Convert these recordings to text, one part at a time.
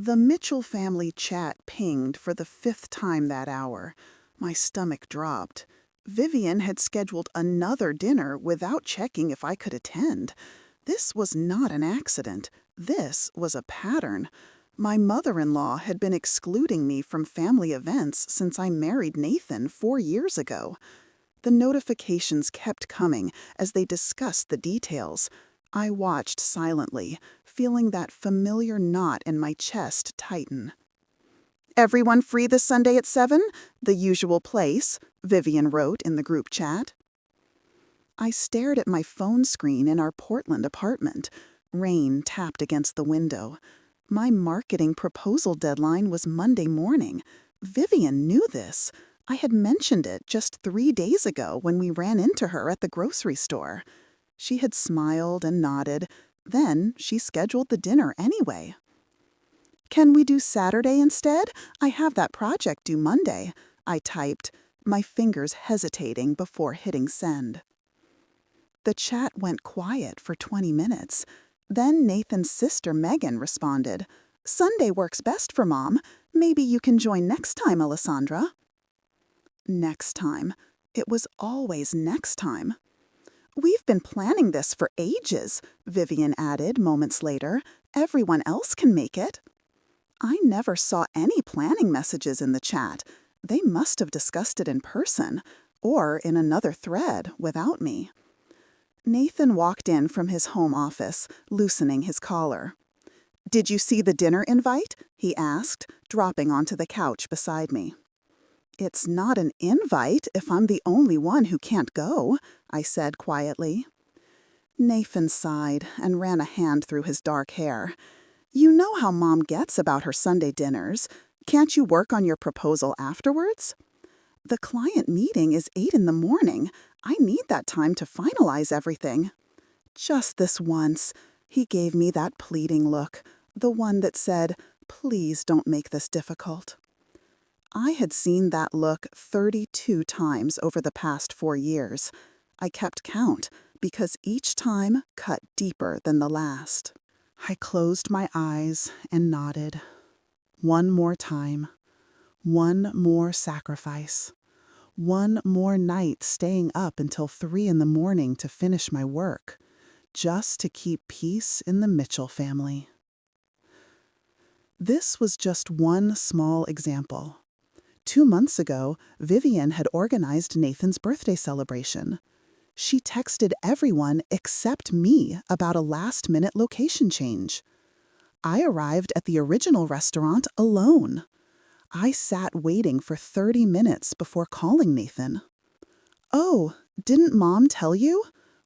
The Mitchell family chat pinged for the fifth time that hour. My stomach dropped. Vivian had scheduled another dinner without checking if I could attend. This was not an accident. This was a pattern. My mother-in-law had been excluding me from family events since I married Nathan 4 years ago. The notifications kept coming as they discussed the details. I watched silently, feeling that familiar knot in my chest tighten. "Everyone free this Sunday at 7? The usual place," Vivian wrote in the group chat. I stared at my phone screen in our Portland apartment. Rain tapped against the window. My marketing proposal deadline was Monday morning. Vivian knew this. I had mentioned it just 3 days ago when we ran into her at the grocery store. She had smiled and nodded. Then she scheduled the dinner anyway. "Can we do Saturday instead? I have that project due Monday," I typed, my fingers hesitating before hitting send. The chat went quiet for 20 minutes. Then Nathan's sister Megan responded, "Sunday works best for Mom. Maybe you can join next time, Alessandra." Next time. It was always next time. "We've been planning this for ages," Vivian added moments later. "Everyone else can make it." I never saw any planning messages in the chat. They must have discussed it in person, or in another thread without me. Nathan walked in from his home office, loosening his collar. "Did you see the dinner invite?" he asked, dropping onto the couch beside me. "It's not an invite if I'm the only one who can't go," I said quietly. Nathan sighed and ran a hand through his dark hair. "You know how Mom gets about her Sunday dinners. Can't you work on your proposal afterwards?" "The client meeting is 8 in the morning. I need that time to finalize everything." "Just this once." He gave me that pleading look, the one that said, "Please don't make this difficult." I had seen that look 32 times over the past 4 years. I kept count because each time cut deeper than the last. I closed my eyes and nodded. One more time. One more sacrifice. One more night staying up until 3 in the morning to finish my work, just to keep peace in the Mitchell family. This was just one small example. 2 months ago, Vivian had organized Nathan's birthday celebration. She texted everyone except me about a last-minute location change. I arrived at the original restaurant alone. I sat waiting for 30 minutes before calling Nathan. "Oh, didn't Mom tell you?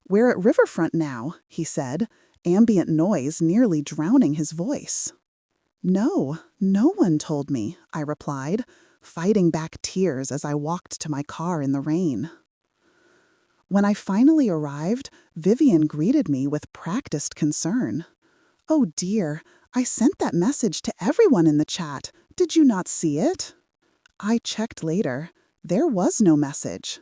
We're at Riverfront now," he said, ambient noise nearly drowning his voice. "No, no one told me," I replied, fighting back tears as I walked to my car in the rain. When I finally arrived, Vivian greeted me with practiced concern. "Oh dear, I sent that message to everyone in the chat. Did you not see it?" I checked later. There was no message.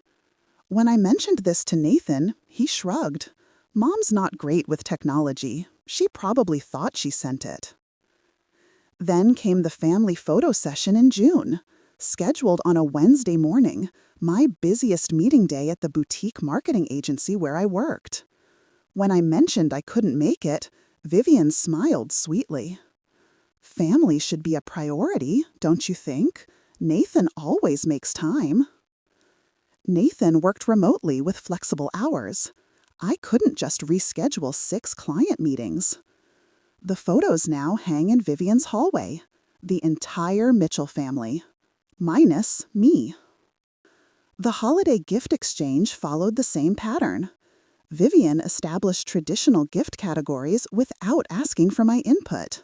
When I mentioned this to Nathan, he shrugged. Mom's not great with technology. She probably thought she sent it. Then came the family photo session in June, scheduled on a Wednesday morning, my busiest meeting day at the boutique marketing agency where I worked. When I mentioned I couldn't make it, Vivian smiled sweetly. "Family should be a priority, don't you think? Nathan always makes time." Nathan worked remotely with flexible hours. I couldn't just reschedule 6 client meetings. The photos now hang in Vivian's hallway. The entire Mitchell family. Minus me. The holiday gift exchange followed the same pattern. Vivian established traditional gift categories without asking for my input.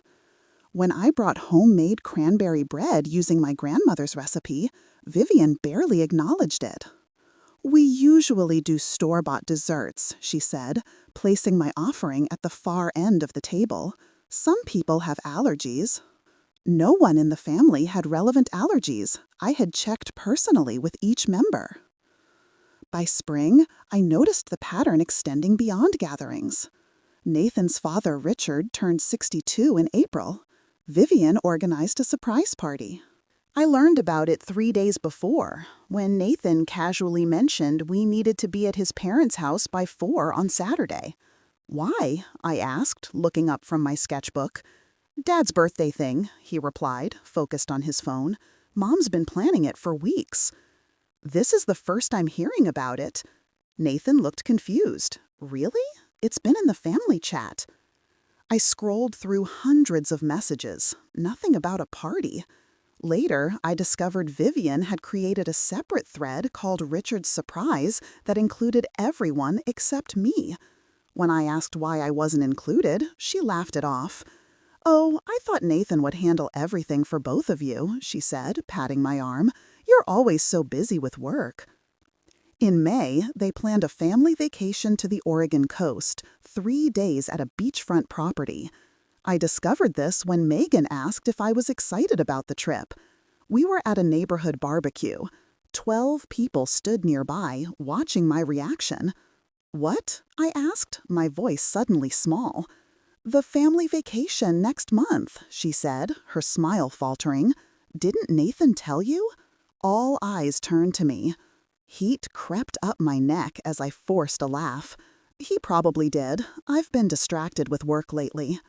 When I brought homemade cranberry bread using my grandmother's recipe, Vivian barely acknowledged it. "We usually do store-bought desserts," she said, placing my offering at the far end of the table. "Some people have allergies." No one in the family had relevant allergies. I had checked personally with each member. By spring, I noticed the pattern extending beyond gatherings. Nathan's father, Richard, turned 62 in April. Vivian organized a surprise party. I learned about it 3 days before, when Nathan casually mentioned we needed to be at his parents' house by 4 on Saturday. Why? I asked, looking up from my sketchbook. Dad's birthday thing, he replied, focused on his phone. Mom's been planning it for weeks. This is the first I'm hearing about it. Nathan looked confused. Really? It's been in the family chat. I scrolled through hundreds of messages. Nothing about a party. Later, I discovered Vivian had created a separate thread called Richard's Surprise that included everyone except me. When I asked why I wasn't included, she laughed it off. "Oh, I thought Nathan would handle everything for both of you," she said, patting my arm. "You're always so busy with work." In May, they planned a family vacation to the Oregon coast, 3 days at a beachfront property. I discovered this when Megan asked if I was excited about the trip. We were at a neighborhood barbecue. 12 people stood nearby, watching my reaction. "What?" I asked, my voice suddenly small. "The family vacation next month," she said, her smile faltering. "Didn't Nathan tell you?" All eyes turned to me. Heat crept up my neck as I forced a laugh. "He probably did. I've been distracted with work lately."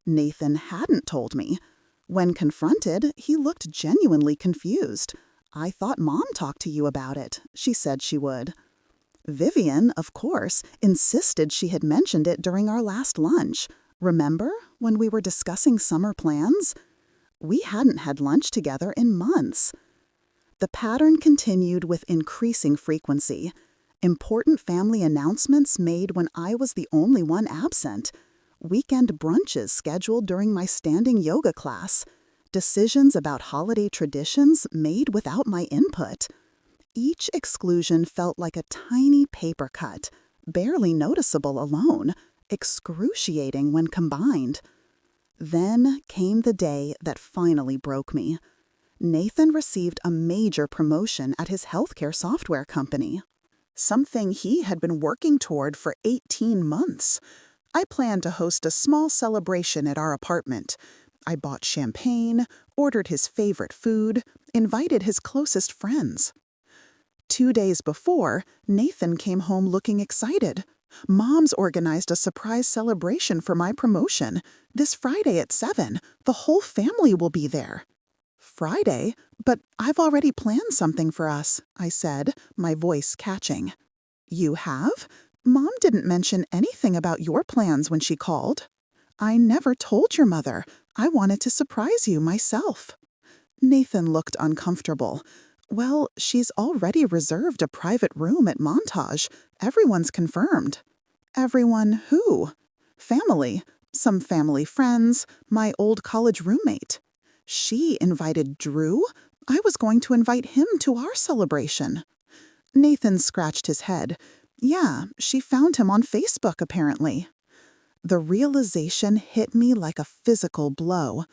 Nathan hadn't told me. When confronted, he looked genuinely confused. "I thought Mom talked to you about it," she said she would. Vivian, of course, insisted she had mentioned it during our last lunch. Remember, when we were discussing summer plans? We hadn't had lunch together in months. The pattern continued with increasing frequency. Important family announcements made when I was the only one absent. Weekend brunches scheduled during my standing yoga class. Decisions about holiday traditions made without my input. Each exclusion felt like a tiny paper cut, barely noticeable alone, excruciating when combined. Then came the day that finally broke me. Nathan received a major promotion at his healthcare software company. Something he had been working toward for 18 months. I planned to host a small celebration at our apartment. I bought champagne, ordered his favorite food, invited his closest friends. 2 days before, Nathan came home looking excited. "Mom's organized a surprise celebration for my promotion. This Friday at 7. The whole family will be there." "Friday? But I've already planned something for us," I said, my voice catching. "You have? Mom didn't mention anything about your plans when she called." "I never told your mother. I wanted to surprise you myself." Nathan looked uncomfortable. "Well, she's already reserved a private room at Montage. Everyone's confirmed." "Everyone who?" "Family. Some family friends. My old college roommate." "She invited Drew? I was going to invite him to our celebration." Nathan scratched his head. "Yeah, she found him on Facebook, apparently." The realization hit me like a physical blow.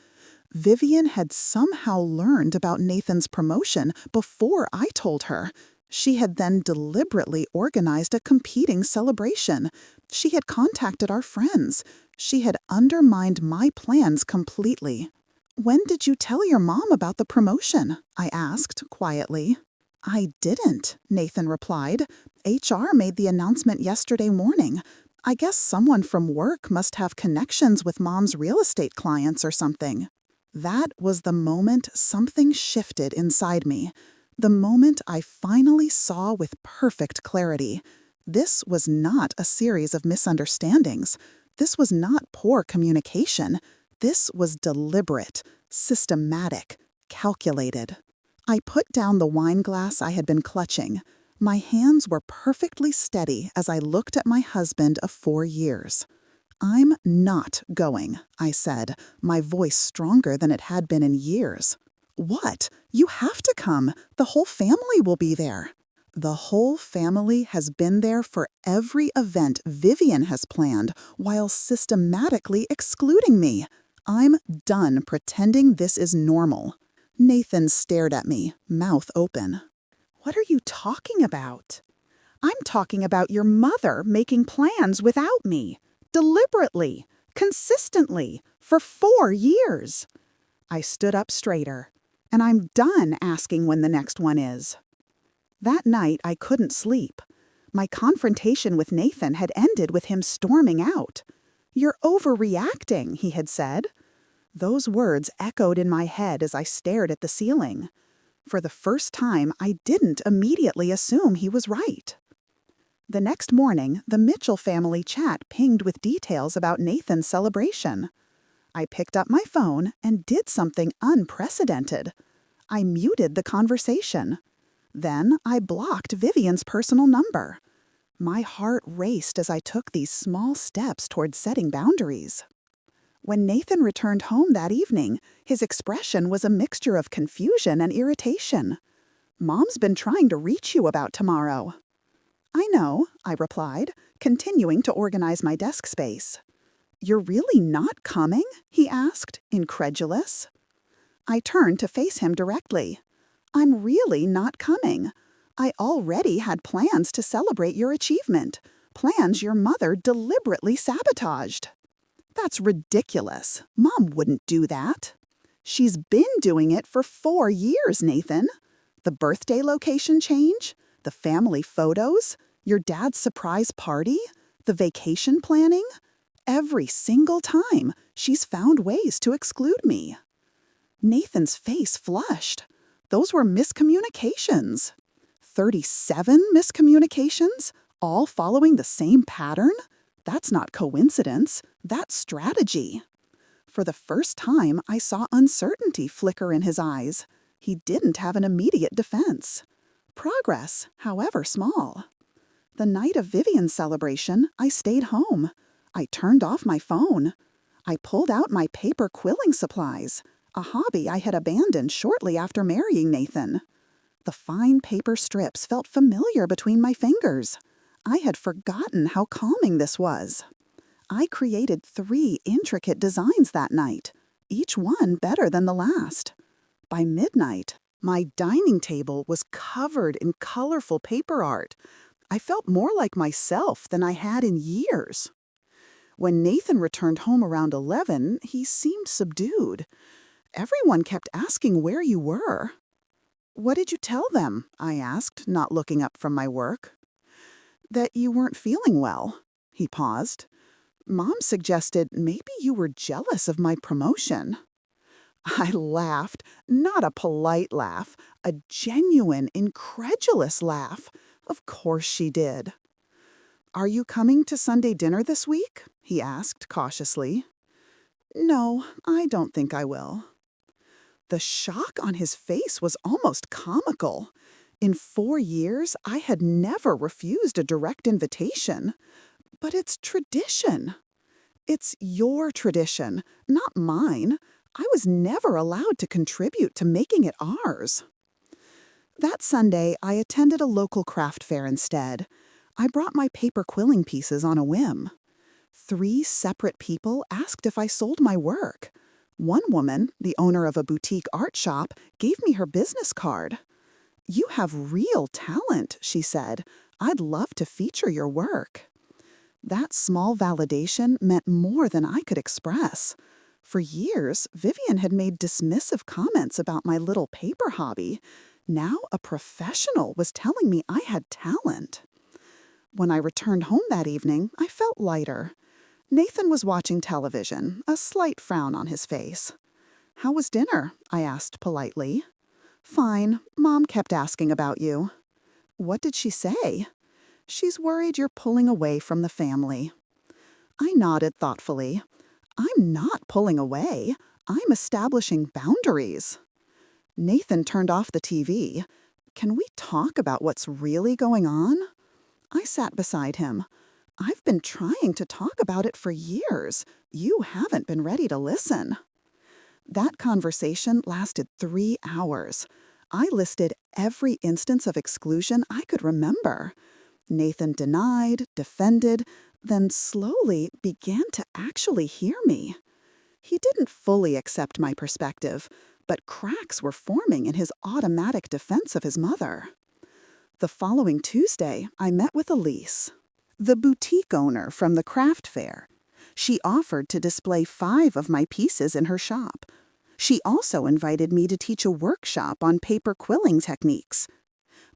Vivian had somehow learned about Nathan's promotion before I told her. She had then deliberately organized a competing celebration. She had contacted our friends. She had undermined my plans completely. "When did you tell your mom about the promotion?" I asked quietly. "I didn't," Nathan replied. "HR made the announcement yesterday morning. I guess someone from work must have connections with Mom's real estate clients or something." That was the moment something shifted inside me. The moment I finally saw with perfect clarity. This was not a series of misunderstandings. This was not poor communication. This was deliberate, systematic, calculated. I put down the wine glass I had been clutching. My hands were perfectly steady as I looked at my husband of 4 years. "I'm not going," I said, my voice stronger than it had been in years. "What? You have to come. The whole family will be there." "The whole family has been there for every event Vivian has planned while systematically excluding me. I'm done pretending this is normal." Nathan stared at me, mouth open. "What are you talking about?" "I'm talking about your mother making plans without me. Deliberately, consistently, For 4 years. I stood up straighter. And I'm done asking when the next one is. That night, I couldn't sleep. My confrontation with Nathan had ended with him storming out. "You're overreacting," he had said. Those words echoed in my head as I stared at the ceiling. For the first time, I didn't immediately assume he was right. The next morning, the Mitchell family chat pinged with details about Nathan's celebration. I picked up my phone and did something unprecedented. I muted the conversation. Then I blocked Vivian's personal number. My heart raced as I took these small steps toward setting boundaries. When Nathan returned home that evening, his expression was a mixture of confusion and irritation. "Mom's been trying to reach you about tomorrow." "I know," I replied, continuing to organize my desk space. "You're really not coming?" he asked, incredulous. I turned to face him directly. "I'm really not coming. I already had plans to celebrate your achievement, plans your mother deliberately sabotaged." "That's ridiculous. Mom wouldn't do that." "She's been doing it for 4 years, Nathan. The birthday location change, the family photos, your dad's surprise party, the vacation planning. Every single time, she's found ways to exclude me." Nathan's face flushed. Those were miscommunications. 37 miscommunications, all following the same pattern? That's not coincidence, that's strategy. For the first time, I saw uncertainty flicker in his eyes. He didn't have an immediate defense. Progress, however small. The night of Vivian's celebration, I stayed home. I turned off my phone. I pulled out my paper quilling supplies, a hobby I had abandoned shortly after marrying Nathan. The fine paper strips felt familiar between my fingers. I had forgotten how calming this was. I created 3 intricate designs that night, each one better than the last. By midnight, my dining table was covered in colorful paper art. I felt more like myself than I had in years. When Nathan returned home around 11, he seemed subdued. Everyone kept asking where you were. "What did you tell them?" I asked, not looking up from my work. "That you weren't feeling well." He paused. "Mom suggested maybe you were jealous of my promotion." I laughed, not a polite laugh, a genuine, incredulous laugh. Of course she did. "Are you coming to Sunday dinner this week?" he asked cautiously. "No, I don't think I will." The shock on his face was almost comical. In 4 years, I had never refused a direct invitation. But it's tradition. It's your tradition, not mine. I was never allowed to contribute to making it ours. That Sunday, I attended a local craft fair instead. I brought my paper quilling pieces on a whim. 3 separate people asked if I sold my work. One woman, the owner of a boutique art shop, gave me her business card. "You have real talent," she said. "I'd love to feature your work." That small validation meant more than I could express. For years, Vivian had made dismissive comments about my little paper hobby. Now a professional was telling me I had talent. When I returned home that evening, I felt lighter. Nathan was watching television, a slight frown on his face. "How was dinner?" I asked politely. "Fine. Mom kept asking about you." "What did she say?" "She's worried you're pulling away from the family." I nodded thoughtfully. I'm not pulling away. I'm establishing boundaries. Nathan turned off the TV. "Can we talk about what's really going on?" I sat beside him. "I've been trying to talk about it for years. You haven't been ready to listen." That conversation lasted 3 hours. I listed every instance of exclusion I could remember. Nathan denied, defended, then slowly began to actually hear me. He didn't fully accept my perspective, but cracks were forming in his automatic defense of his mother. The following Tuesday, I met with Elise, the boutique owner from the craft fair. She offered to display 5 of my pieces in her shop. She also invited me to teach a workshop on paper quilling techniques.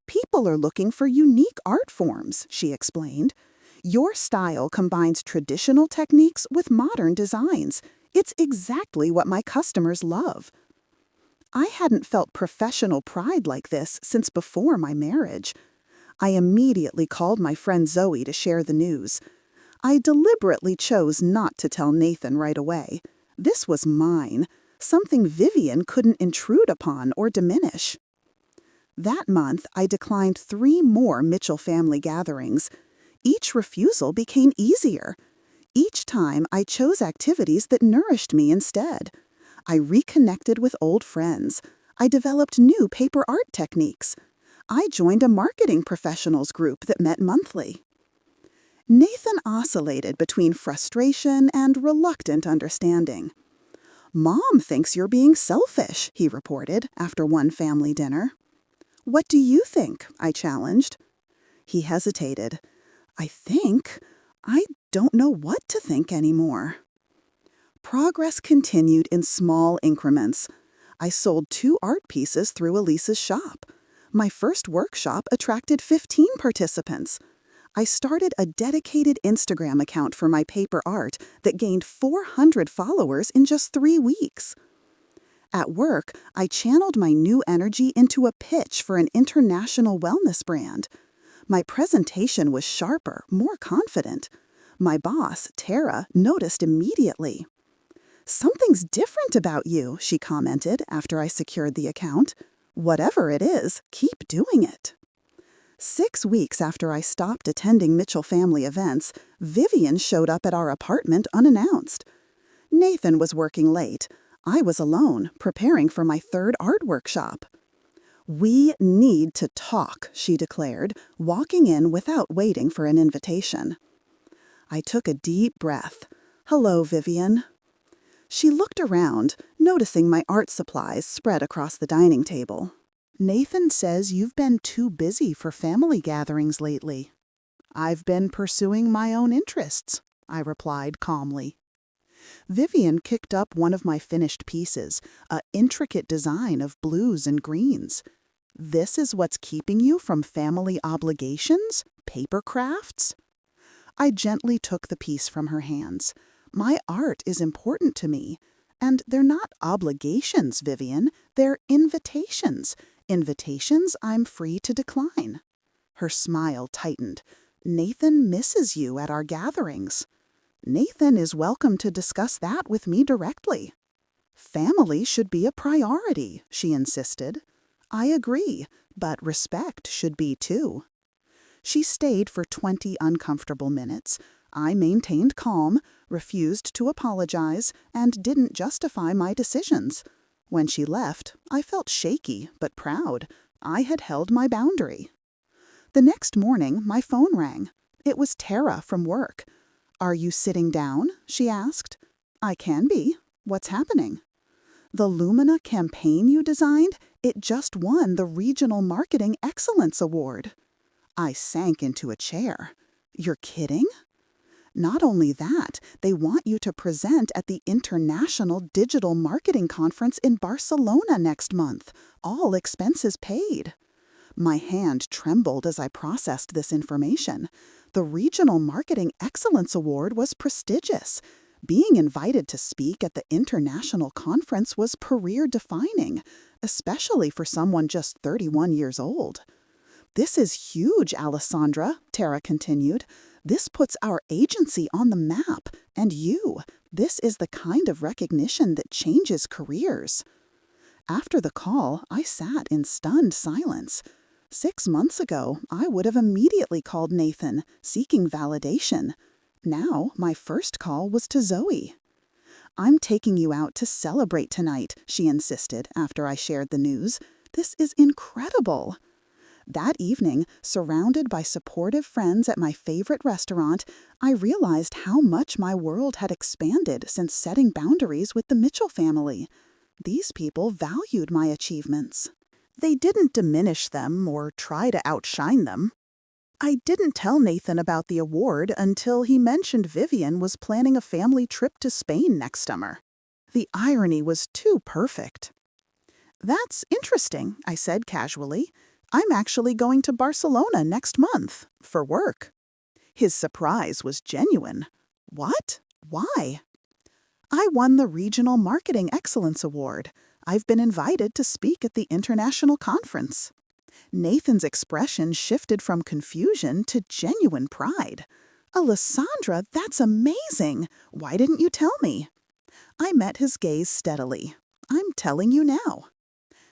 People are looking for unique art forms, she explained. Your style combines traditional techniques with modern designs. It's exactly what my customers love. I hadn't felt professional pride like this since before my marriage. I immediately called my friend Zoe to share the news. I deliberately chose not to tell Nathan right away. This was mine, something Vivian couldn't intrude upon or diminish. That month, I declined 3 more Mitchell family gatherings. Each refusal became easier. Each time, I chose activities that nourished me instead. I reconnected with old friends. I developed new paper art techniques. I joined a marketing professionals group that met monthly. Nathan oscillated between frustration and reluctant understanding. "Mom thinks you're being selfish," he reported after one family dinner. "What do you think?" I challenged. He hesitated. I don't know what to think anymore." Progress continued in small increments. I sold 2 art pieces through Elisa's shop. My first workshop attracted 15 participants. I started a dedicated Instagram account for my paper art that gained 400 followers in just 3 weeks. At work, I channeled my new energy into a pitch for an international wellness brand. My presentation was sharper, more confident. My boss, Tara, noticed immediately. "Something's different about you," she commented after I secured the account. "Whatever it is, keep doing it." 6 weeks after I stopped attending Mitchell family events, Vivian showed up at our apartment unannounced. Nathan was working late. I was alone, preparing for my 3rd art workshop. "We need to talk," she declared, walking in without waiting for an invitation. I took a deep breath. "Hello, Vivian." She looked around, noticing my art supplies spread across the dining table. "Nathan says you've been too busy for family gatherings lately." "I've been pursuing my own interests," I replied calmly. Vivian kicked up one of my finished pieces, an intricate design of blues and greens. "This is what's keeping you from family obligations? Paper crafts?" I gently took the piece from her hands. "My art is important to me. And they're not obligations, Vivian. They're invitations. Invitations I'm free to decline." Her smile tightened. "Nathan misses you at our gatherings." "Nathan is welcome to discuss that with me directly." "Family should be a priority," she insisted. "I agree, but respect should be too." She stayed for 20 uncomfortable minutes. I maintained calm, refused to apologize, and didn't justify my decisions. When she left, I felt shaky but proud. I had held my boundary. The next morning, my phone rang. It was Tara from work. "Are you sitting down?" she asked. "I can be. What's happening?" "The Lumina campaign you designed, it just won the Regional Marketing Excellence Award." I sank into a chair. "You're kidding?" "Not only that, they want you to present at the International Digital Marketing Conference in Barcelona next month, all expenses paid." My hand trembled as I processed this information. The Regional Marketing Excellence Award was prestigious. Being invited to speak at the international conference was career-defining, especially for someone just 31 years old. "This is huge, Alessandra," Tara continued. "This puts our agency on the map, and this is the kind of recognition that changes careers." After the call, I sat in stunned silence. 6 months ago, I would have immediately called Nathan, seeking validation. Now, my first call was to Zoe. "I'm taking you out to celebrate tonight," she insisted after I shared the news. "This is incredible." That evening, surrounded by supportive friends at my favorite restaurant, I realized how much my world had expanded since setting boundaries with the Mitchell family. These people valued my achievements. They didn't diminish them or try to outshine them. I didn't tell Nathan about the award until he mentioned Vivian was planning a family trip to Spain next summer. The irony was too perfect. "That's interesting," I said casually. "I'm actually going to Barcelona next month, for work." His surprise was genuine. "What? Why?" "I won the Regional Marketing Excellence Award. I've been invited to speak at the international conference." Nathan's expression shifted from confusion to genuine pride. "Alessandra, that's amazing! Why didn't you tell me?" I met his gaze steadily. "I'm telling you now."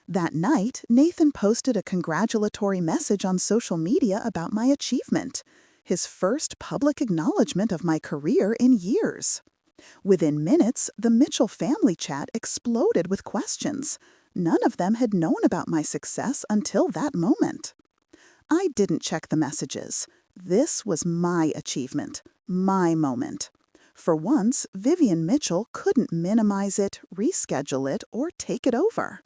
That night, Nathan posted a congratulatory message on social media about my achievement, his first public acknowledgement of my career in years. Within minutes, the Mitchell family chat exploded with questions. None of them had known about my success until that moment. I didn't check the messages. This was my achievement, my moment. For once, Vivian Mitchell couldn't minimize it, reschedule it, or take it over.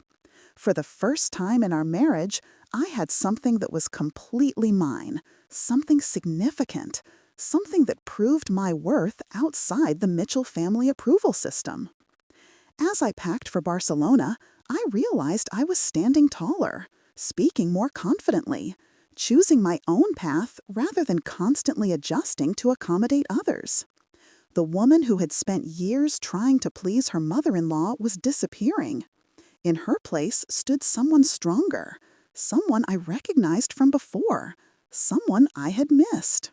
For the first time in our marriage, I had something that was completely mine, something significant, something that proved my worth outside the Mitchell family approval system. As I packed for Barcelona, I realized I was standing taller, speaking more confidently, choosing my own path rather than constantly adjusting to accommodate others. The woman who had spent years trying to please her mother-in-law was disappearing. In her place stood someone stronger, someone I recognized from before, someone I had missed.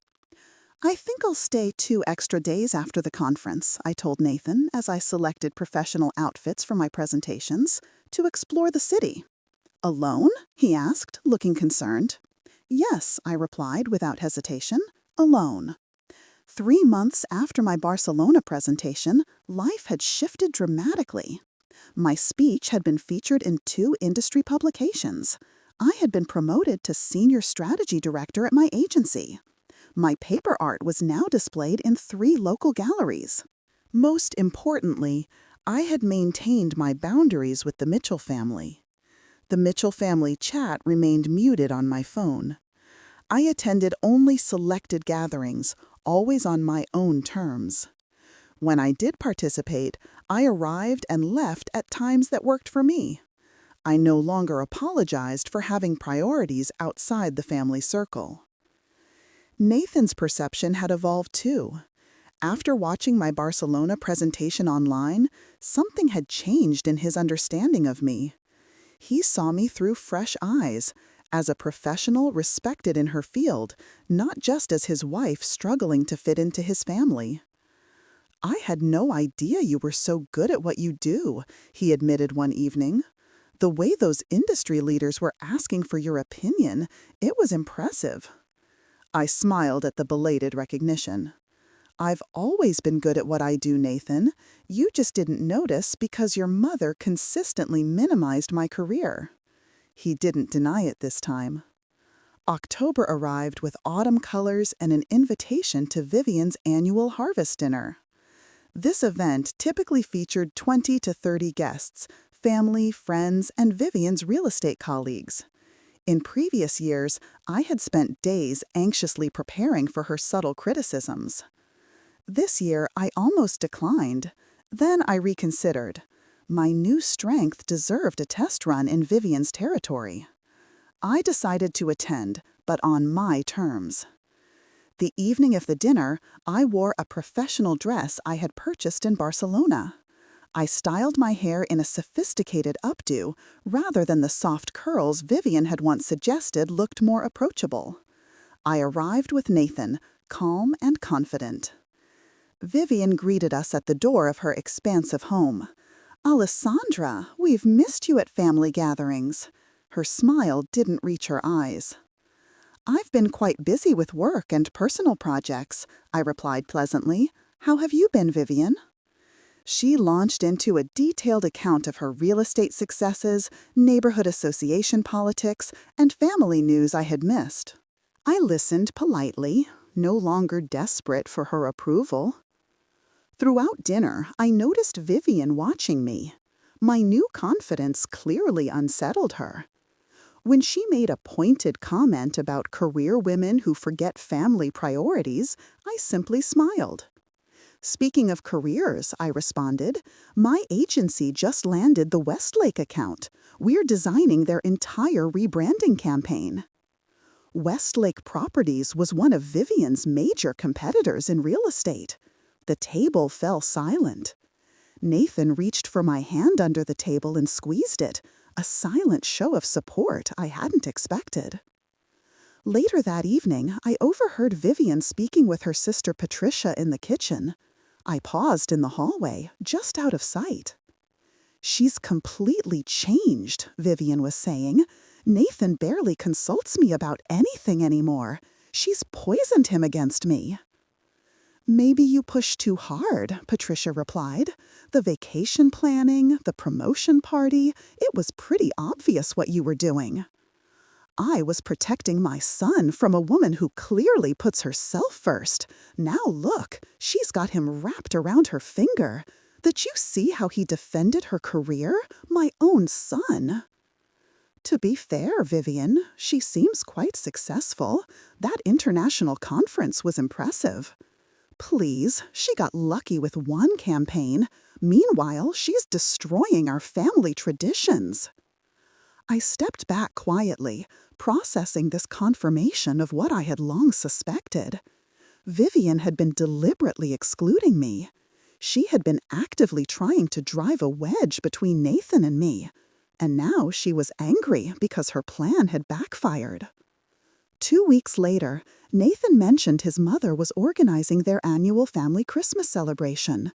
"I think I'll stay 2 extra days after the conference," I told Nathan as I selected professional outfits for my presentations, "to explore the city." "Alone?" he asked, looking concerned. "Yes," I replied without hesitation, "alone." 3 months after my Barcelona presentation, life had shifted dramatically. My speech had been featured in 2 industry publications. I had been promoted to senior strategy director at my agency. My paper art was now displayed in 3 local galleries. Most importantly, I had maintained my boundaries with the Mitchell family. The Mitchell family chat remained muted on my phone. I attended only selected gatherings, always on my own terms. When I did participate, I arrived and left at times that worked for me. I no longer apologized for having priorities outside the family circle. Nathan's perception had evolved too. After watching my Barcelona presentation online, something had changed in his understanding of me. He saw me through fresh eyes, as a professional respected in her field, not just as his wife struggling to fit into his family. "I had no idea you were so good at what you do," he admitted one evening. "The way those industry leaders were asking for your opinion, it was impressive." I smiled at the belated recognition. "I've always been good at what I do, Nathan. You just didn't notice because your mother consistently minimized my career." He didn't deny it this time. October arrived with autumn colors and an invitation to Vivian's annual harvest dinner. This event typically featured 20 to 30 guests, family, friends, and Vivian's real estate colleagues. In previous years, I had spent days anxiously preparing for her subtle criticisms. This year, I almost declined. Then I reconsidered. My new strength deserved a test run in Vivian's territory. I decided to attend, but on my terms. The evening of the dinner, I wore a professional dress I had purchased in Barcelona. I styled my hair in a sophisticated updo rather than the soft curls Vivian had once suggested looked more approachable. I arrived with Nathan, calm and confident. Vivian greeted us at the door of her expansive home. "Alessandra, we've missed you at family gatherings." Her smile didn't reach her eyes. "I've been quite busy with work and personal projects," I replied pleasantly. "How have you been, Vivian?" She launched into a detailed account of her real estate successes, neighborhood association politics, and family news I had missed. I listened politely, no longer desperate for her approval. Throughout dinner, I noticed Vivian watching me. My new confidence clearly unsettled her. When she made a pointed comment about career women who forget family priorities, I simply smiled. Speaking of careers, I responded, my agency just landed the Westlake account. We're designing their entire rebranding campaign. Westlake Properties was one of Vivian's major competitors in real estate. The table fell silent. Nathan reached for my hand under the table and squeezed it, a silent show of support I hadn't expected. Later that evening, I overheard Vivian speaking with her sister Patricia in the kitchen. I paused in the hallway, just out of sight. She's completely changed, Vivian was saying. Nathan barely consults me about anything anymore. She's poisoned him against me. Maybe you pushed too hard, Patricia replied. The vacation planning, the promotion party, it was pretty obvious what you were doing. I was protecting my son from a woman who clearly puts herself first. Now look, she's got him wrapped around her finger. Did you see how he defended her career? My own son. To be fair, Vivian, she seems quite successful. That international conference was impressive. Please, she got lucky with one campaign. Meanwhile, she's destroying our family traditions. I stepped back quietly, processing this confirmation of what I had long suspected. Vivian had been deliberately excluding me. She had been actively trying to drive a wedge between Nathan and me. And now she was angry because her plan had backfired. 2 weeks later, Nathan mentioned his mother was organizing their annual family Christmas celebration.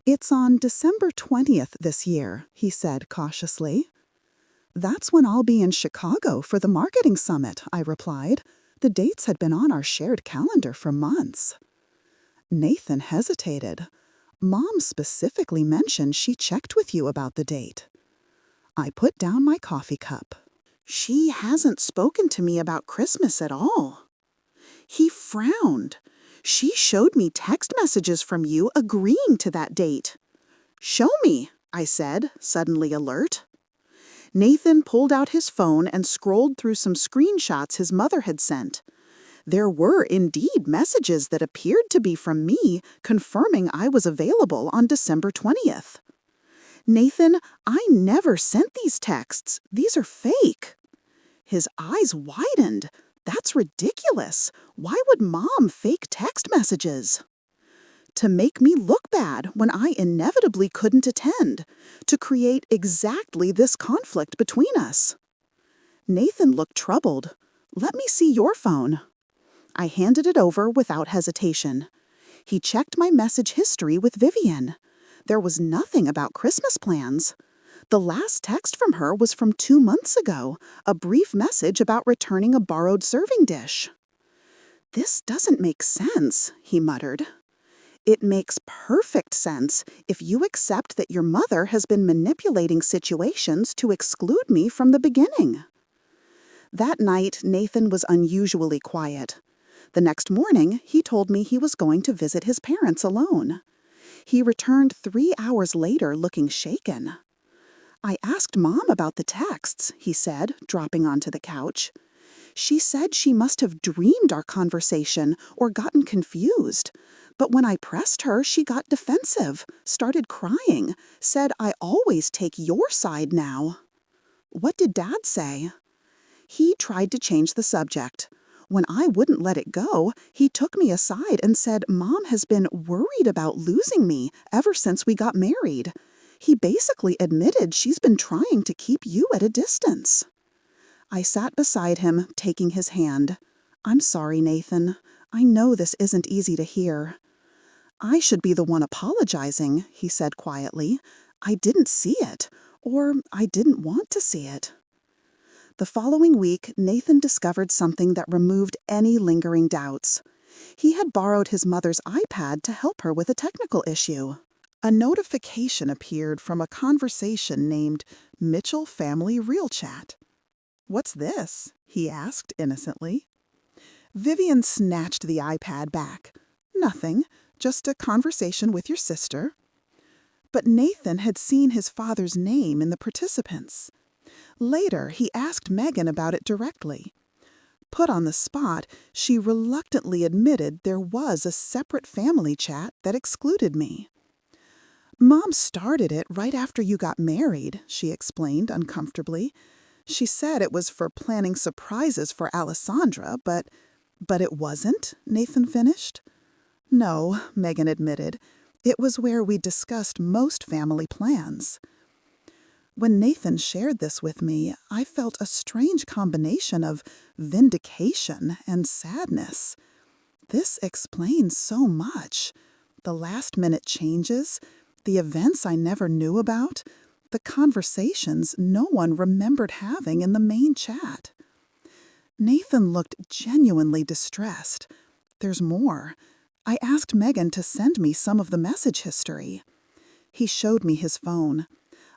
It's on December 20th this year, he said cautiously. That's when I'll be in Chicago for the marketing summit, I replied. The dates had been on our shared calendar for months. Nathan hesitated. Mom specifically mentioned she checked with you about the date. I put down my coffee cup. She hasn't spoken to me about Christmas at all. He frowned. She showed me text messages from you agreeing to that date. Show me, I said, suddenly alert. Nathan pulled out his phone and scrolled through some screenshots his mother had sent. There were indeed messages that appeared to be from me confirming I was available on December 20th. Nathan, I never sent these texts. These are fake. His eyes widened. That's ridiculous. Why would Mom fake text messages? To make me look bad when I inevitably couldn't attend, to create exactly this conflict between us. Nathan looked troubled. Let me see your phone. I handed it over without hesitation. He checked my message history with Vivian. There was nothing about Christmas plans. The last text from her was from 2 months ago, a brief message about returning a borrowed serving dish. This doesn't make sense, he muttered. It makes perfect sense if you accept that your mother has been manipulating situations to exclude me from the beginning. That night, Nathan was unusually quiet. The next morning, he told me he was going to visit his parents alone. He returned 3 hours later looking shaken. I asked Mom about the texts, he said, dropping onto the couch. She said she must have dreamed our conversation or gotten confused. But when I pressed her, she got defensive, started crying, said I always take your side now. What did Dad say? He tried to change the subject. When I wouldn't let it go, he took me aside and said Mom has been worried about losing me ever since we got married. He basically admitted she's been trying to keep you at a distance. I sat beside him, taking his hand. I'm sorry, Nathan. I know this isn't easy to hear. I should be the one apologizing, he said quietly. I didn't see it, or I didn't want to see it. The following week, Nathan discovered something that removed any lingering doubts. He had borrowed his mother's iPad to help her with a technical issue. A notification appeared from a conversation named Mitchell Family Real Chat. What's this? He asked innocently. Vivian snatched the iPad back. Nothing, just a conversation with your sister. But Nathan had seen his father's name in the participants. Later, he asked Megan about it directly. Put on the spot, she reluctantly admitted there was a separate family chat that excluded me. Mom started it right after you got married, she explained uncomfortably. She said it was for planning surprises for Alessandra, but it wasn't, Nathan finished. No, Megan admitted. It was where we discussed most family plans. When Nathan shared this with me, I felt a strange combination of vindication and sadness. This explains so much. The last-minute changes, the events I never knew about, the conversations no one remembered having in the main chat. Nathan looked genuinely distressed. There's more. I asked Megan to send me some of the message history. He showed me his phone.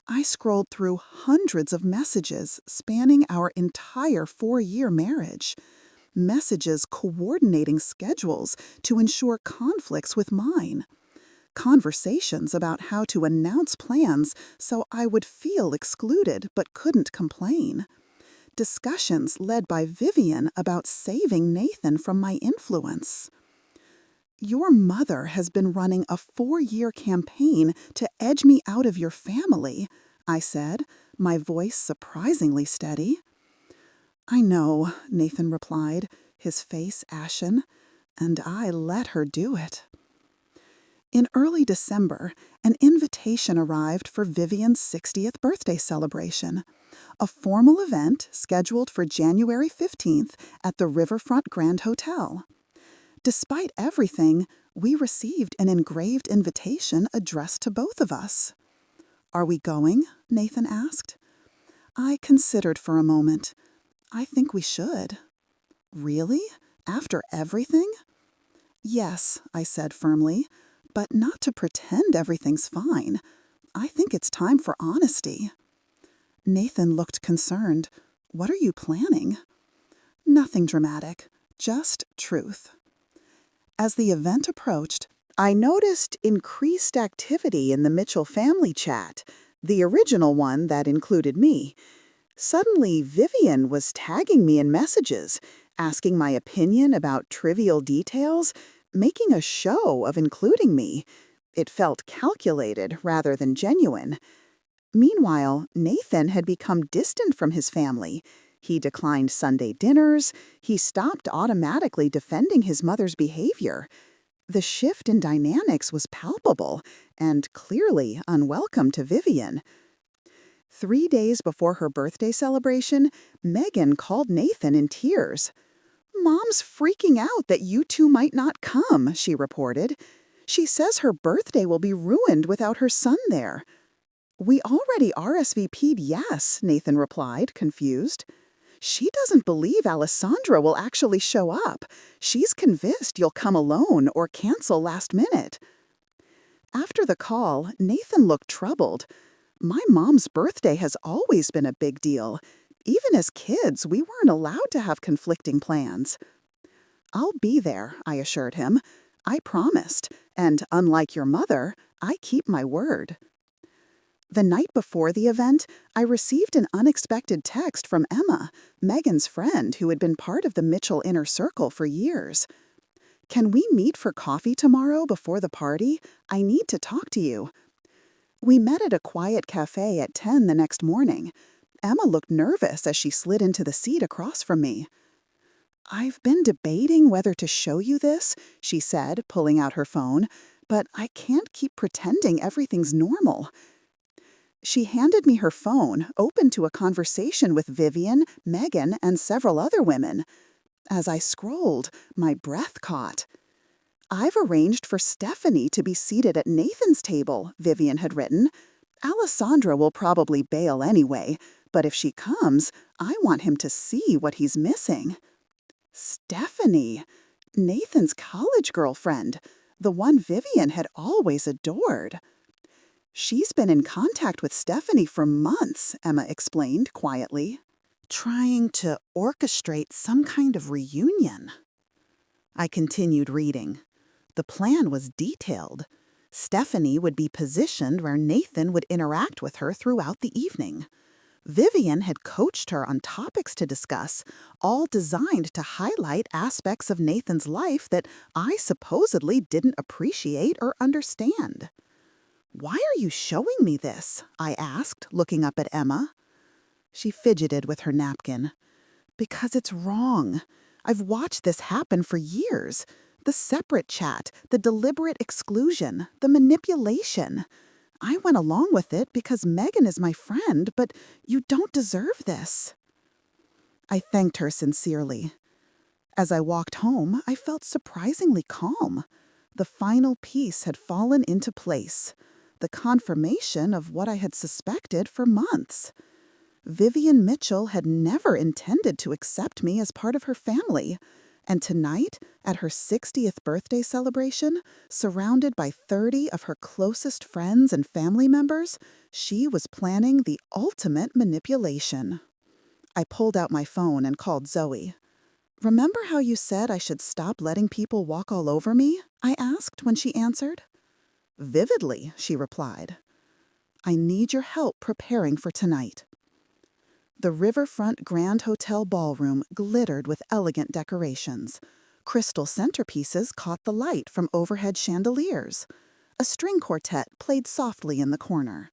I scrolled through hundreds of messages spanning our entire 4-year marriage. Messages coordinating schedules to ensure conflicts with mine. Conversations about how to announce plans so I would feel excluded but couldn't complain. Discussions led by Vivian about saving Nathan from my influence. Your mother has been running a 4-year campaign to edge me out of your family, I said, my voice surprisingly steady. I know, Nathan replied, his face ashen, and I let her do it. In early December, an invitation arrived for Vivian's 60th birthday celebration, a formal event scheduled for January 15th at the Riverfront Grand Hotel. Despite everything, we received an engraved invitation addressed to both of us. Are we going? Nathan asked. I considered for a moment. I think we should. Really? After everything? Yes, I said firmly, but not to pretend everything's fine. I think it's time for honesty. Nathan looked concerned. What are you planning? Nothing dramatic, just truth. As the event approached, I noticed increased activity in the Mitchell family chat, the original one that included me. Suddenly, Vivian was tagging me in messages, asking my opinion about trivial details, making a show of including me. It felt calculated rather than genuine. Meanwhile, Nathan had become distant from his family. He declined Sunday dinners. He stopped automatically defending his mother's behavior. The shift in dynamics was palpable and clearly unwelcome to Vivian. 3 days before her birthday celebration, Megan called Nathan in tears. "Mom's freaking out that you two might not come," she reported. "She says her birthday will be ruined without her son there." "We already RSVP'd yes," Nathan replied, confused. "She doesn't believe Alessandra will actually show up. She's convinced you'll come alone or cancel last minute." After the call, Nathan looked troubled. My mom's birthday has always been a big deal. Even as kids, we weren't allowed to have conflicting plans. "I'll be there," I assured him. "I promised, and unlike your mother, I keep my word." The night before the event, I received an unexpected text from Emma, Megan's friend who had been part of the Mitchell inner circle for years. "Can we meet for coffee tomorrow before the party? I need to talk to you." We met at a quiet cafe at 10 the next morning. Emma looked nervous as she slid into the seat across from me. "I've been debating whether to show you this," she said, pulling out her phone, "but I can't keep pretending everything's normal." She handed me her phone, open to a conversation with Vivian, Megan, and several other women. As I scrolled, my breath caught. "I've arranged for Stephanie to be seated at Nathan's table," Vivian had written. "Alessandra will probably bail anyway, but if she comes, I want him to see what he's missing." Stephanie, Nathan's college girlfriend, the one Vivian had always adored. "She's been in contact with Stephanie for months," Emma explained quietly, "trying to orchestrate some kind of reunion." I continued reading. The plan was detailed. Stephanie would be positioned where Nathan would interact with her throughout the evening. Vivian had coached her on topics to discuss, all designed to highlight aspects of Nathan's life that I supposedly didn't appreciate or understand. "Why are you showing me this?" I asked, looking up at Emma. She fidgeted with her napkin. "Because it's wrong. I've watched this happen for years. The separate chat, the deliberate exclusion, the manipulation. I went along with it because Megan is my friend, but you don't deserve this." I thanked her sincerely. As I walked home, I felt surprisingly calm. The final piece had fallen into place, the confirmation of what I had suspected for months. Vivian Mitchell had never intended to accept me as part of her family, and tonight, at her 60th birthday celebration, surrounded by 30 of her closest friends and family members, she was planning the ultimate manipulation. I pulled out my phone and called Zoe. "Remember how you said I should stop letting people walk all over me?" I asked when she answered. "Vividly," she replied. "I need your help preparing for tonight." The Riverfront Grand Hotel ballroom glittered with elegant decorations. Crystal centerpieces caught the light from overhead chandeliers. A string quartet played softly in the corner.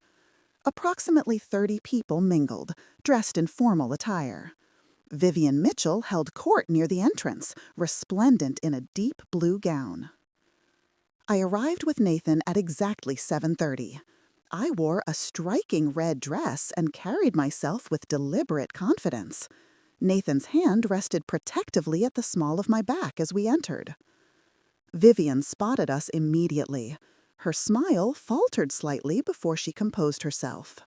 Approximately 30 people mingled, dressed in formal attire. Vivian Mitchell held court near the entrance, resplendent in a deep blue gown. I arrived with Nathan at exactly 7:30. I wore a striking red dress and carried myself with deliberate confidence. Nathan's hand rested protectively at the small of my back as we entered. Vivian spotted us immediately. Her smile faltered slightly before she composed herself.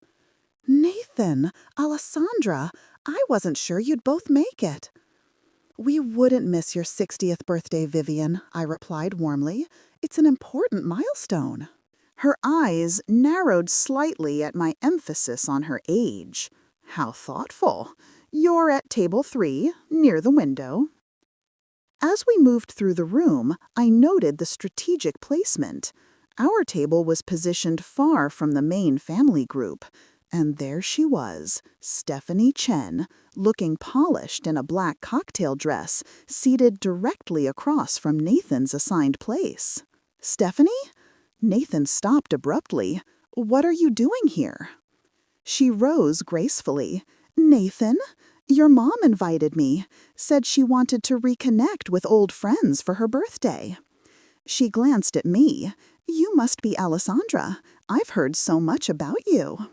"Nathan, Alessandra, I wasn't sure you'd both make it." "We wouldn't miss your 60th birthday, Vivian," I replied warmly. "It's an important milestone." Her eyes narrowed slightly at my emphasis on her age. "How thoughtful. You're at table 3, near the window." As we moved through the room, I noted the strategic placement. Our table was positioned far from the main family group, and there she was, Stephanie Chen, looking polished in a black cocktail dress, seated directly across from Nathan's assigned place. "Stephanie?" Nathan stopped abruptly. "What are you doing here?" She rose gracefully. "Nathan, your mom invited me, said she wanted to reconnect with old friends for her birthday." She glanced at me. "You must be Alessandra. I've heard so much about you."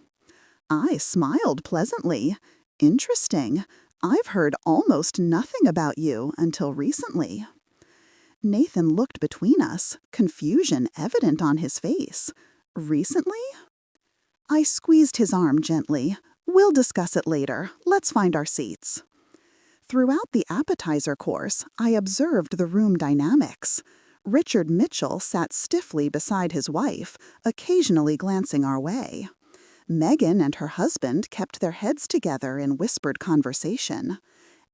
I smiled pleasantly. "Interesting. I've heard almost nothing about you until recently." Nathan looked between us, confusion evident on his face. "Recently?" I squeezed his arm gently. "We'll discuss it later. Let's find our seats." Throughout the appetizer course, I observed the room dynamics. Richard Mitchell sat stiffly beside his wife, occasionally glancing our way. Megan and her husband kept their heads together in whispered conversation.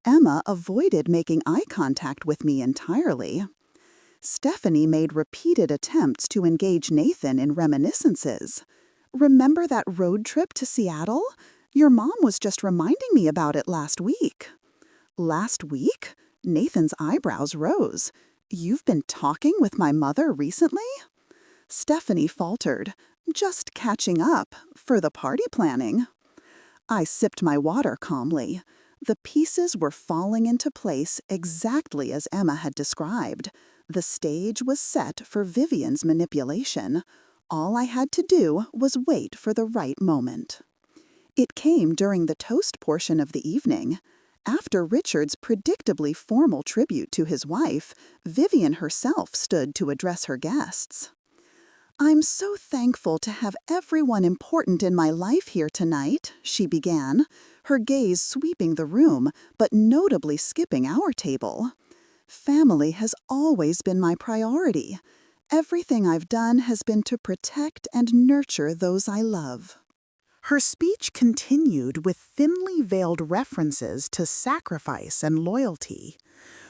Emma avoided making eye contact with me entirely. Stephanie made repeated attempts to engage Nathan in reminiscences. "Remember that road trip to Seattle? Your mom was just reminding me about it last week." "Last week?" Nathan's eyebrows rose. "You've been talking with my mother recently?" Stephanie faltered. "Just catching up, for the party planning." I sipped my water calmly. The pieces were falling into place exactly as Emma had described. The stage was set for Vivian's manipulation. All I had to do was wait for the right moment. It came during the toast portion of the evening. After Richard's predictably formal tribute to his wife, Vivian herself stood to address her guests. "I'm so thankful to have everyone important in my life here tonight," she began, her gaze sweeping the room, but notably skipping our table. "Family has always been my priority. Everything I've done has been to protect and nurture those I love." Her speech continued with thinly veiled references to sacrifice and loyalty.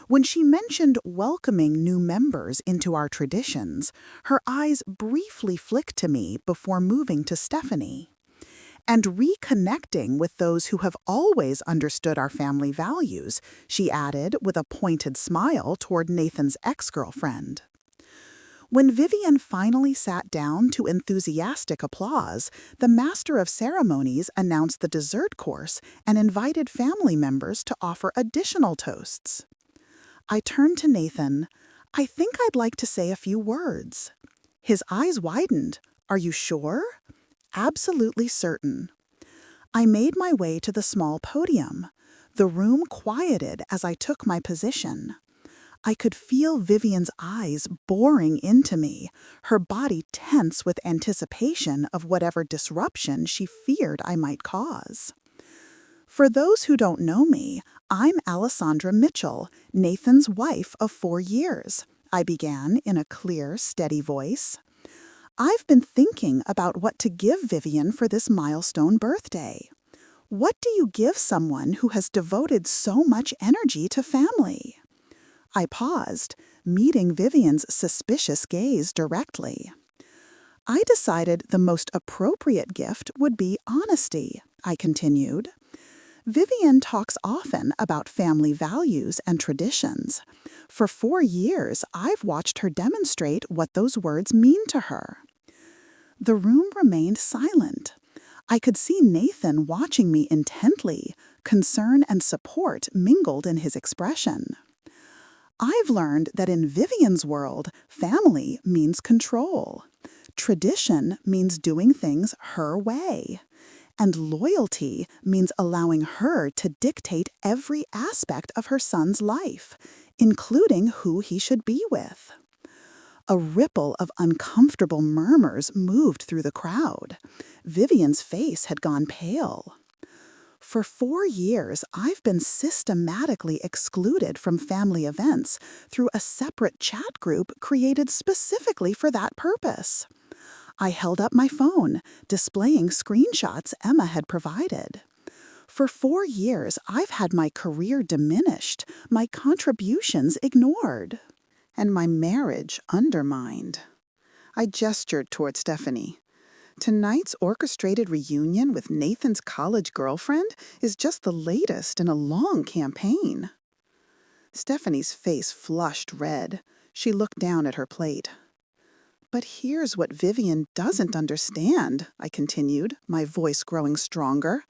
When she mentioned welcoming new members into our traditions, her eyes briefly flicked to me before moving to Stephanie. And reconnecting with those who have always understood our family values, she added with a pointed smile toward Nathan's ex-girlfriend. When Vivian finally sat down to enthusiastic applause, the master of ceremonies announced the dessert course and invited family members to offer additional toasts. I turned to Nathan. "I think I'd like to say a few words." His eyes widened. "Are you sure?" "Absolutely certain." I made my way to the small podium. The room quieted as I took my position. I could feel Vivian's eyes boring into me, her body tense with anticipation of whatever disruption she feared I might cause. For those who don't know me, I'm Alessandra Mitchell, Nathan's wife of 4 years. I began in a clear, steady voice. I've been thinking about what to give Vivian for this milestone birthday. What do you give someone who has devoted so much energy to family? I paused, meeting Vivian's suspicious gaze directly. I decided the most appropriate gift would be honesty, I continued. Vivian talks often about family values and traditions. For 4 years, I've watched her demonstrate what those words mean to her. The room remained silent. I could see Nathan watching me intently, concern and support mingled in his expression. I've learned that in Vivian's world, family means control. Tradition means doing things her way. And loyalty means allowing her to dictate every aspect of her son's life, including who he should be with. A ripple of uncomfortable murmurs moved through the crowd. Vivian's face had gone pale. For 4 years, I've been systematically excluded from family events through a separate chat group created specifically for that purpose. I held up my phone, displaying screenshots Emma had provided. For 4 years, I've had my career diminished, my contributions ignored, and my marriage undermined. I gestured toward Stephanie. Tonight's orchestrated reunion with Nathan's college girlfriend is just the latest in a long campaign. Stephanie's face flushed red. She looked down at her plate. But here's what Vivian doesn't understand, I continued, my voice growing stronger.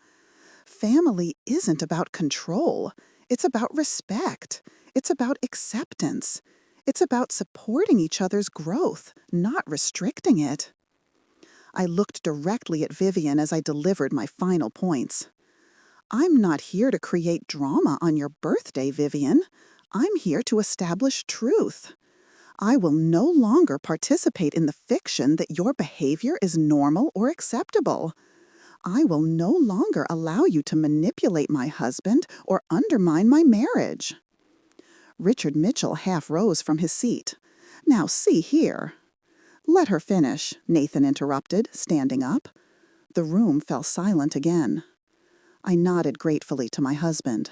Family isn't about control. It's about respect. It's about acceptance. It's about supporting each other's growth, not restricting it. I looked directly at Vivian as I delivered my final points. I'm not here to create drama on your birthday, Vivian. I'm here to establish truth. I will no longer participate in the fiction that your behavior is normal or acceptable. I will no longer allow you to manipulate my husband or undermine my marriage. Richard Mitchell half rose from his seat. Now see here. Let her finish, Nathan interrupted, standing up. The room fell silent again. I nodded gratefully to my husband.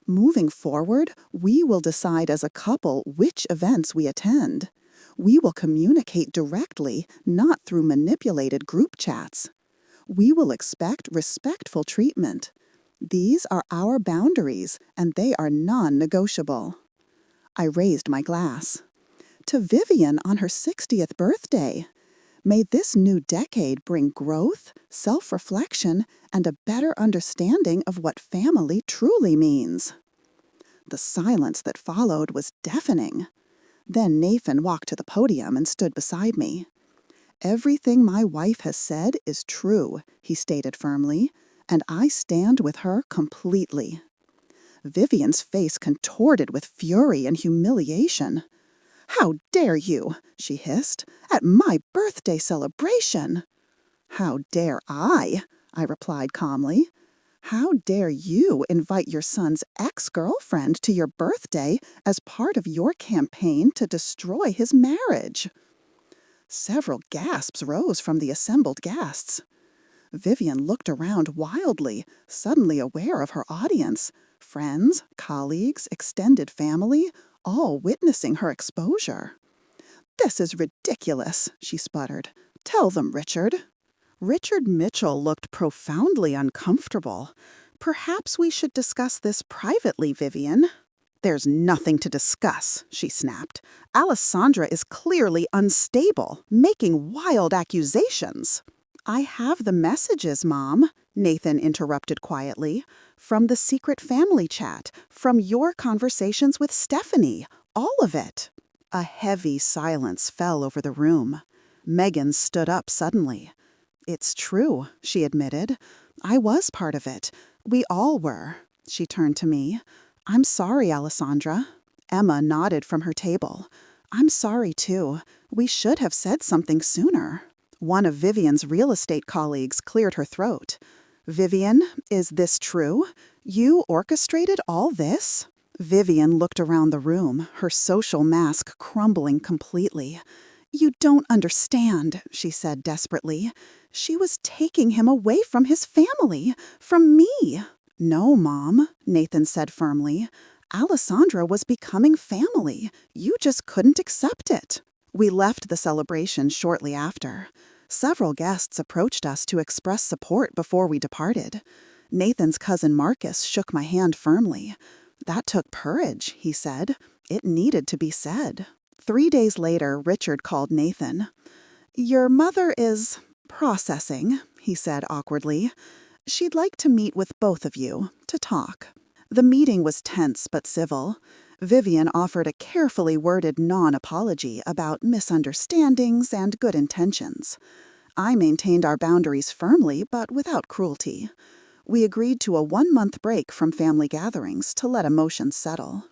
Moving forward, we will decide as a couple which events we attend. We will communicate directly, not through manipulated group chats. We will expect respectful treatment. These are our boundaries, and they are non-negotiable. I raised my glass. To Vivian on her 60th birthday. May this new decade bring growth, self-reflection, and a better understanding of what family truly means. The silence that followed was deafening. Then Nathan walked to the podium and stood beside me. Everything my wife has said is true, he stated firmly, and I stand with her completely. Vivian's face contorted with fury and humiliation. "How dare you," she hissed, "at my birthday celebration?" "How dare I?" replied calmly. "How dare you invite your son's ex-girlfriend to your birthday as part of your campaign to destroy his marriage?" Several gasps rose from the assembled guests. Vivian looked around wildly, suddenly aware of her audience. Friends, colleagues, extended family, all witnessing her exposure. "This is ridiculous," she sputtered. "Tell them, Richard." Richard Mitchell looked profoundly uncomfortable. Perhaps we should discuss this privately, Vivian. There's nothing to discuss, she snapped. Alessandra is clearly unstable, making wild accusations. I have the messages, Mom, Nathan interrupted quietly. From the secret family chat, from your conversations with Stephanie, all of it. A heavy silence fell over the room. Megan stood up suddenly. It's true, she admitted. I was part of it. We all were. She turned to me. I'm sorry, Alessandra. Emma nodded from her table. I'm sorry, too. We should have said something sooner. One of Vivian's real estate colleagues cleared her throat. Vivian, is this true? You orchestrated all this? Vivian looked around the room, her social mask crumbling completely. You don't understand, she said desperately. She was taking him away from his family, from me. No, Mom, Nathan said firmly. Alessandra was becoming family. You just couldn't accept it. We left the celebration shortly after. Several guests approached us to express support before we departed. Nathan's cousin Marcus shook my hand firmly. That took courage, he said. It needed to be said. 3 days later, Richard called Nathan. Your mother is processing, he said awkwardly. She'd like to meet with both of you, to talk. The meeting was tense but civil. Vivian offered a carefully worded non-apology about misunderstandings and good intentions. I maintained our boundaries firmly but without cruelty. We agreed to a 1-month break from family gatherings to let emotions settle.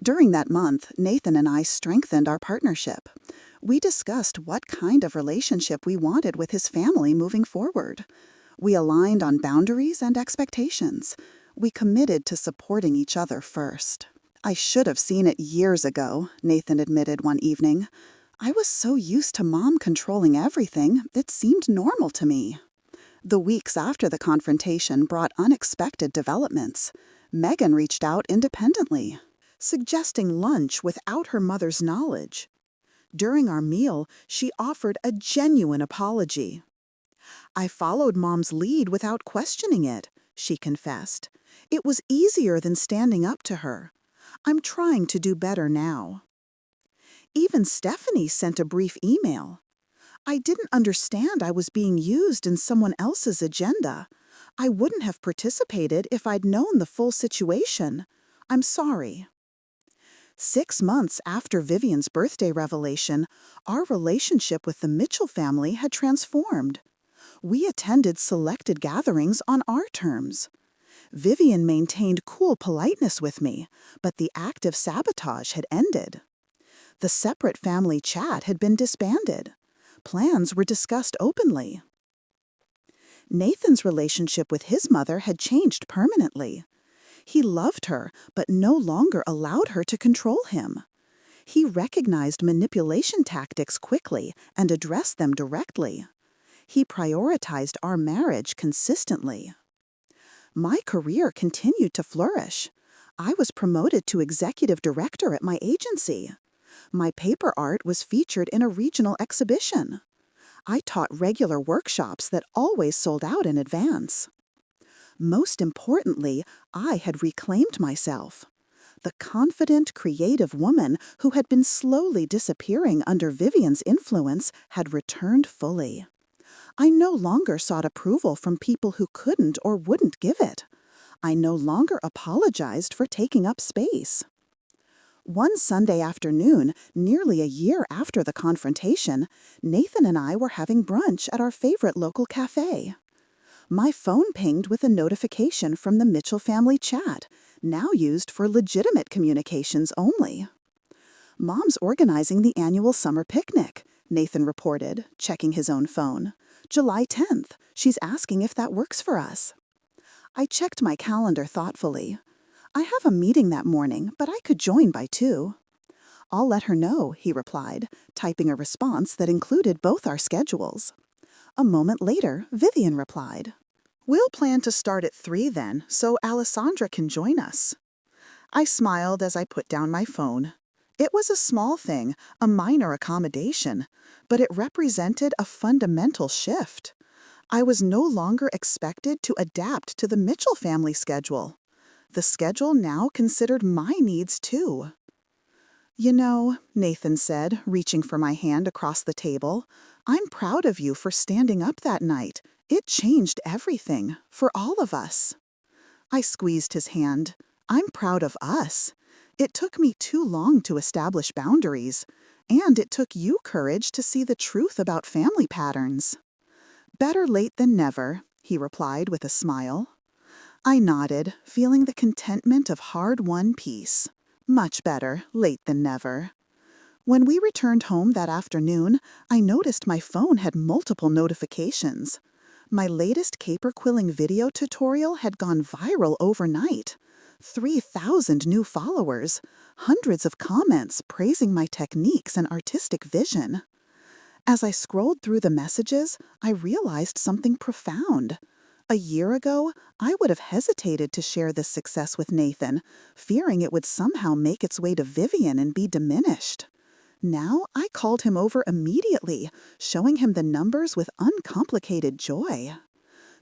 During that month, Nathan and I strengthened our partnership. We discussed what kind of relationship we wanted with his family moving forward. We aligned on boundaries and expectations. We committed to supporting each other first. I should have seen it years ago, Nathan admitted one evening. I was so used to Mom controlling everything, it seemed normal to me. The weeks after the confrontation brought unexpected developments. Megan reached out independently, suggesting lunch without her mother's knowledge. During our meal, she offered a genuine apology. I followed Mom's lead without questioning it, she confessed. It was easier than standing up to her. I'm trying to do better now. Even Stephanie sent a brief email. I didn't understand I was being used in someone else's agenda. I wouldn't have participated if I'd known the full situation. I'm sorry. 6 months after Vivian's birthday revelation, our relationship with the Mitchell family had transformed. We attended selected gatherings on our terms. Vivian maintained cool politeness with me, but the active sabotage had ended. The separate family chat had been disbanded. Plans were discussed openly. Nathan's relationship with his mother had changed permanently. He loved her, but no longer allowed her to control him. He recognized manipulation tactics quickly and addressed them directly. He prioritized our marriage consistently. My career continued to flourish. I was promoted to executive director at my agency. My paper art was featured in a regional exhibition. I taught regular workshops that always sold out in advance. Most importantly, I had reclaimed myself. The confident, creative woman who had been slowly disappearing under Vivian's influence had returned fully. I no longer sought approval from people who couldn't or wouldn't give it. I no longer apologized for taking up space. One Sunday afternoon, nearly a year after the confrontation, Nathan and I were having brunch at our favorite local cafe. My phone pinged with a notification from the Mitchell family chat, now used for legitimate communications only. Mom's organizing the annual summer picnic, Nathan reported, checking his own phone. July 10th. She's asking if that works for us. I checked my calendar thoughtfully. I have a meeting that morning, but I could join by 2. I'll let her know, he replied, typing a response that included both our schedules. A moment later, Vivian replied. We'll plan to start at 3 then, so Alessandra can join us. I smiled as I put down my phone. It was a small thing, a minor accommodation, but it represented a fundamental shift. I was no longer expected to adapt to the Mitchell family schedule. The schedule now considered my needs too. You know, Nathan said, reaching for my hand across the table, I'm proud of you for standing up that night. It changed everything, for all of us. I squeezed his hand. I'm proud of us. It took me too long to establish boundaries, and it took you courage to see the truth about family patterns. Better late than never, he replied with a smile. I nodded, feeling the contentment of hard-won peace. Much better late than never. When we returned home that afternoon, I noticed my phone had multiple notifications. My latest caper quilling video tutorial had gone viral overnight. 3,000 new followers, hundreds of comments praising my techniques and artistic vision. As I scrolled through the messages, I realized something profound. A year ago, I would have hesitated to share this success with Nathan, fearing it would somehow make its way to Vivian and be diminished. Now I called him over immediately, showing him the numbers with uncomplicated joy.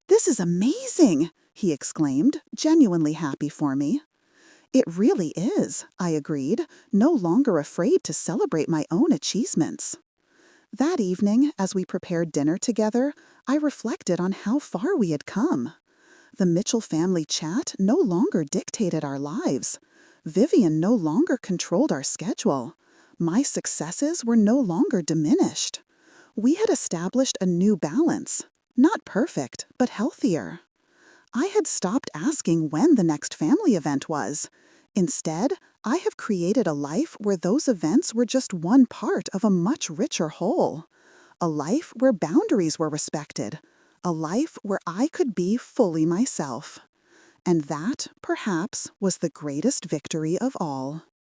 "This is amazing!" he exclaimed, genuinely happy for me. "It really is," I agreed, no longer afraid to celebrate my own achievements. That evening, as we prepared dinner together, I reflected on how far we had come. The Mitchell family chat no longer dictated our lives. Vivian no longer controlled our schedule. My successes were no longer diminished. We had established a new balance. Not perfect, but healthier. I had stopped asking when the next family event was. Instead, I have created a life where those events were just one part of a much richer whole. A life where boundaries were respected. A life where I could be fully myself. And that, perhaps, was the greatest victory of all.